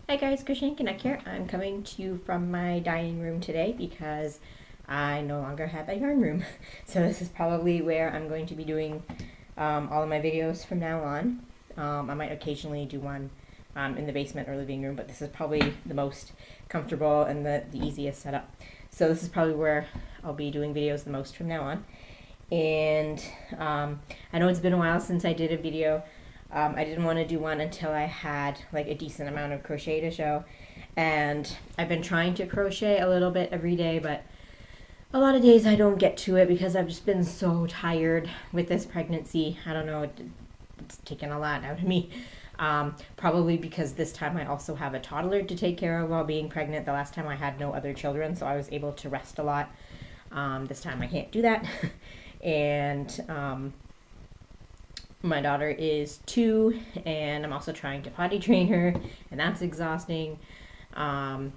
Hi guys, Christian Connect here. I'm coming to you from my dining room today because I no longer have a yarn room. So this is probably where I'm going to be doing all of my videos from now on. I might occasionally do one in the basement or living room, but this is probably the most comfortable and the easiest setup. So this is probably where I'll be doing videos the most from now on. And I know it's been a while since I did a video. I didn't want to do one until I had like a decent amount of crochet to show, and I've been trying to crochet a little bit every day, but a lot of days I don't get to it because I've just been so tired with this pregnancy. I don't know, it's taken a lot out of me. Probably because this time I also have a toddler to take care of while being pregnant. The last time I had no other children, so I was able to rest a lot. This time I can't do that. And my daughter is 2, and I'm also trying to potty train her, and that's exhausting. I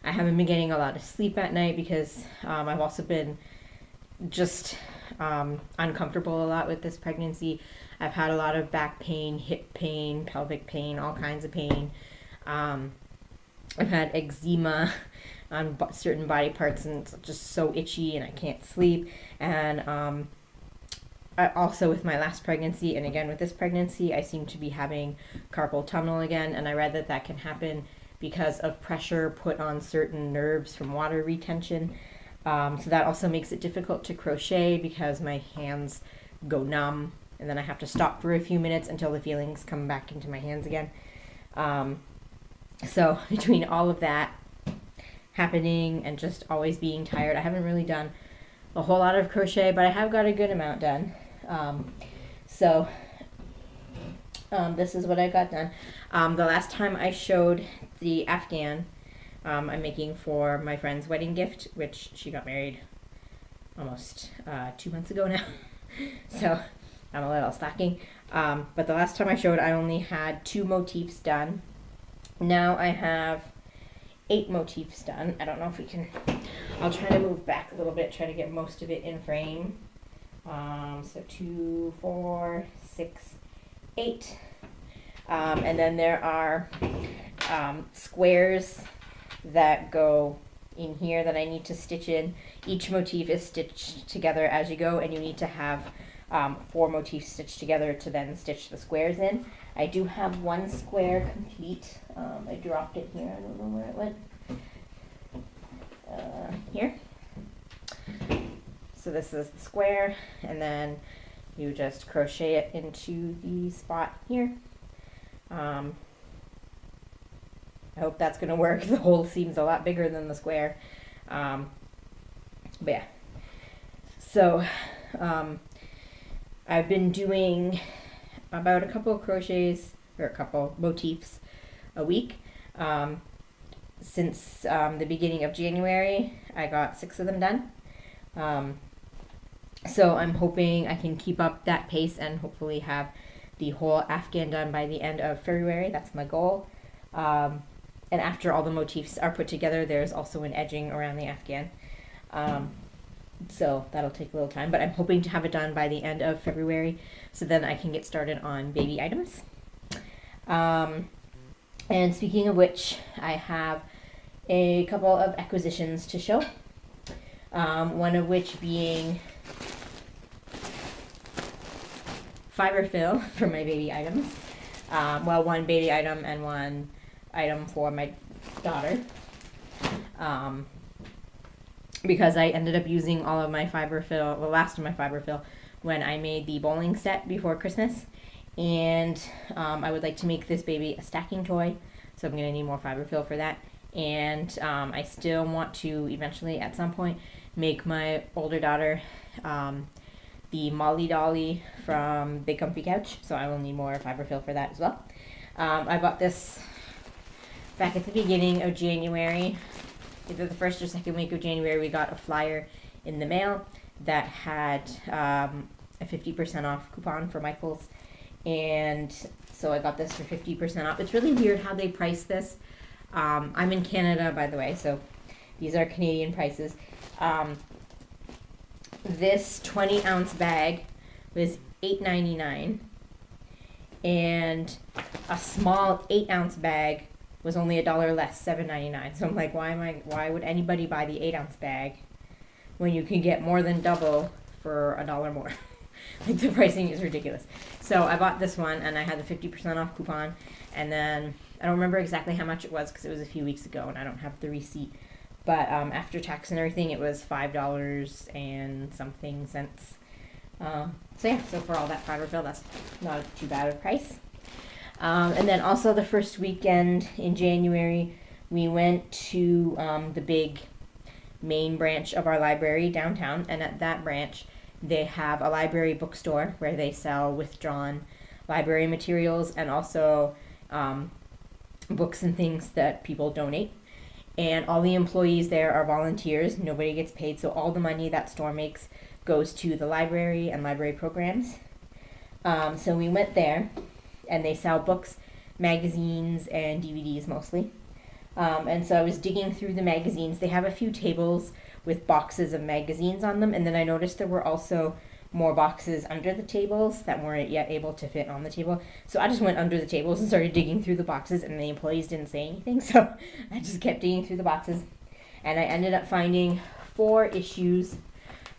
haven't been getting a lot of sleep at night because I've also been just uncomfortable a lot with this pregnancy. I've had a lot of back pain, hip pain, pelvic pain, all kinds of pain. I've had eczema on certain body parts, and it's just so itchy and I can't sleep. And I also, with my last pregnancy and again with this pregnancy, I seem to be having carpal tunnel again, and I read that that can happen because of pressure put on certain nerves from water retention. So that also makes it difficult to crochet because my hands go numb, and then I have to stop for a few minutes until the feelings come back into my hands again. So between all of that happening and just always being tired, I haven't really done a whole lot of crochet, but I have got a good amount done. This is what I got done. The last time I showed the Afghan I'm making for my friend's wedding gift, which she got married almost 2 months ago now. So I'm a little slacking. But the last time I showed, I only had 2 motifs done. Now I have 8 motifs done. I don't know if we can, I'll try to move back a little bit, try to get most of it in frame. So 2, 4, 6, 8. And then there are squares that go in here that I need to stitch in. Each motif is stitched together as you go, and you need to have 4 motifs stitched together to then stitch the squares in. I do have 1 square complete. I dropped it here. I don't know where it went. Here. So this is the square, and then you just crochet it into the spot here. I hope that's going to work. The hole seems a lot bigger than the square. But yeah. So I've been doing about a couple of crochets, or a couple motifs a week. Since the beginning of January, I got 6 of them done. So I'm hoping I can keep up that pace and hopefully have the whole Afghan done by the end of February. That's my goal. And after all the motifs are put together, there's also an edging around the Afghan. So that'll take a little time, but I'm hoping to have it done by the end of February, so then I can get started on baby items. And speaking of which, I have a couple of acquisitions to show. One of which being fiber fill for my baby items. Well, 1 baby item and 1 item for my daughter. Because I ended up using all of my fiber fill, the last of my fiber fill, when I made the bowling set before Christmas. And I would like to make this baby a stacking toy, so I'm going to need more fiber fill for that. And I still want to eventually, at some point, make my older daughter the Molly Dolly from Big Comfy Couch, so I will need more fiber fill for that as well. I bought this back at the beginning of January. Either the first or second week of January, we got a flyer in the mail that had a 50% off coupon for Michaels, and so I got this for 50% off. It's really weird how they price this. I'm in Canada, by the way, so these are Canadian prices. This 20-ounce bag was $8.99, and a small 8-ounce bag was only $1 less, $7.99. So I'm like, why would anybody buy the 8-ounce bag when you can get more than double for $1 more? Like, the pricing is ridiculous. So I bought this one, and I had the 50% off coupon, and then I don't remember exactly how much it was because it was a few weeks ago and I don't have the receipt. But after tax and everything, it was $5 and something cents. So yeah, so for all that powder fill, that's not too bad of a price. And then also the first weekend in January, we went to the big main branch of our library downtown, and at that branch they have a library bookstore where they sell withdrawn library materials and also books and things that people donate. And all the employees there are volunteers. Nobody gets paid, so all the money that store makes goes to the library and library programs. So we went there, and they sell books, magazines, and DVDs mostly. And so I was digging through the magazines. They have a few tables with boxes of magazines on them, and then I noticed there were also more boxes under the tables that weren't yet able to fit on the table. So I just went under the tables and started digging through the boxes, and the employees didn't say anything, so I just kept digging through the boxes, and I ended up finding 4 issues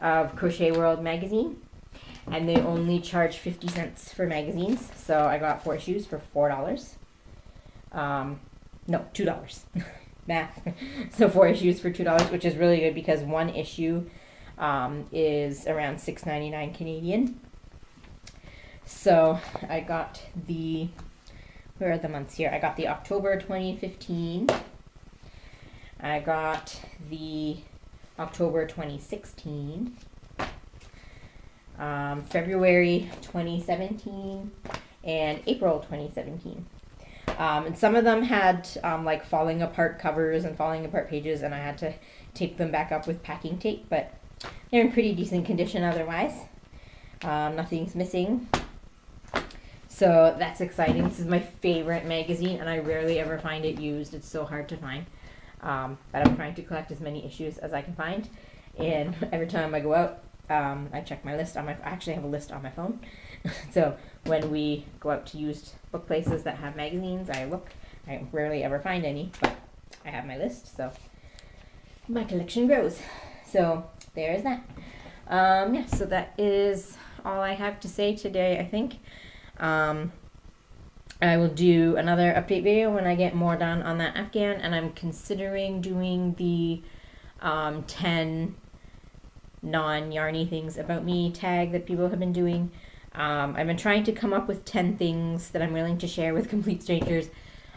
of Crochet World magazine, and they only charge 50 cents for magazines, so I got 4 issues for $4. No, $2. Math. So 4 issues for $2, which is really good because one issue is around $6.99 Canadian. So I got the, where are the months here? I got the October 2015. I got the October 2016. February 2017 and April 2017. And some of them had like falling apart covers and falling apart pages, and I had to tape them back up with packing tape, but they're in pretty decent condition otherwise. Nothing's missing. So that's exciting. This is my favorite magazine, and I rarely ever find it used. It's so hard to find. But I'm trying to collect as many issues as I can find. And every time I go out, I check my list on my, I actually have a list on my phone. So when we go out to used book places that have magazines, I look. I rarely ever find any, but I have my list, so my collection grows. So there is that. Yeah, so that is all I have to say today, I think. I will do another update video when I get more done on that Afghan, and I'm considering doing the 10 non-yarny things about me tag that people have been doing. I've been trying to come up with 10 things that I'm willing to share with complete strangers.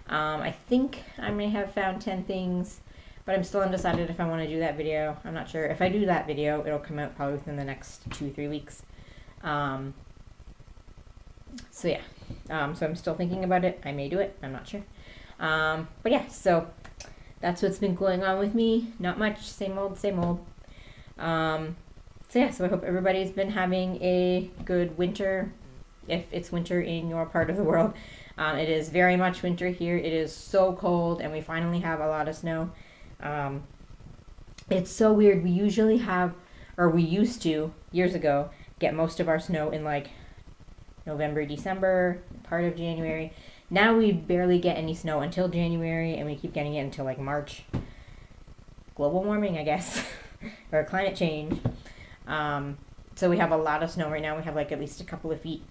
I think I may have found 10 things, but I'm still undecided if I want to do that video. I'm not sure. If I do that video, it'll come out probably within the next 2-3 weeks. So yeah, so I'm still thinking about it. I may do it. I'm not sure. But yeah, so that's what's been going on with me. Not much. Same old, same old. So yeah, so I hope everybody's been having a good winter, if it's winter in your part of the world. It is very much winter here. It is so cold, and we finally have a lot of snow. It's so weird. We usually have, or we used to, years ago, get most of our snow in like November, December, part of January. Now we barely get any snow until January, and we keep getting it until like March. Global warming, I guess, or climate change. So we have a lot of snow right now. We have like at least a couple of feet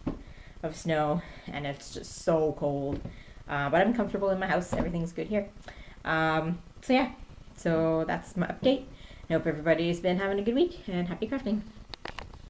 of snow, and it's just so cold. But I'm comfortable in my house. Everything's good here. So yeah, so that's my update. I hope everybody's been having a good week, and happy crafting.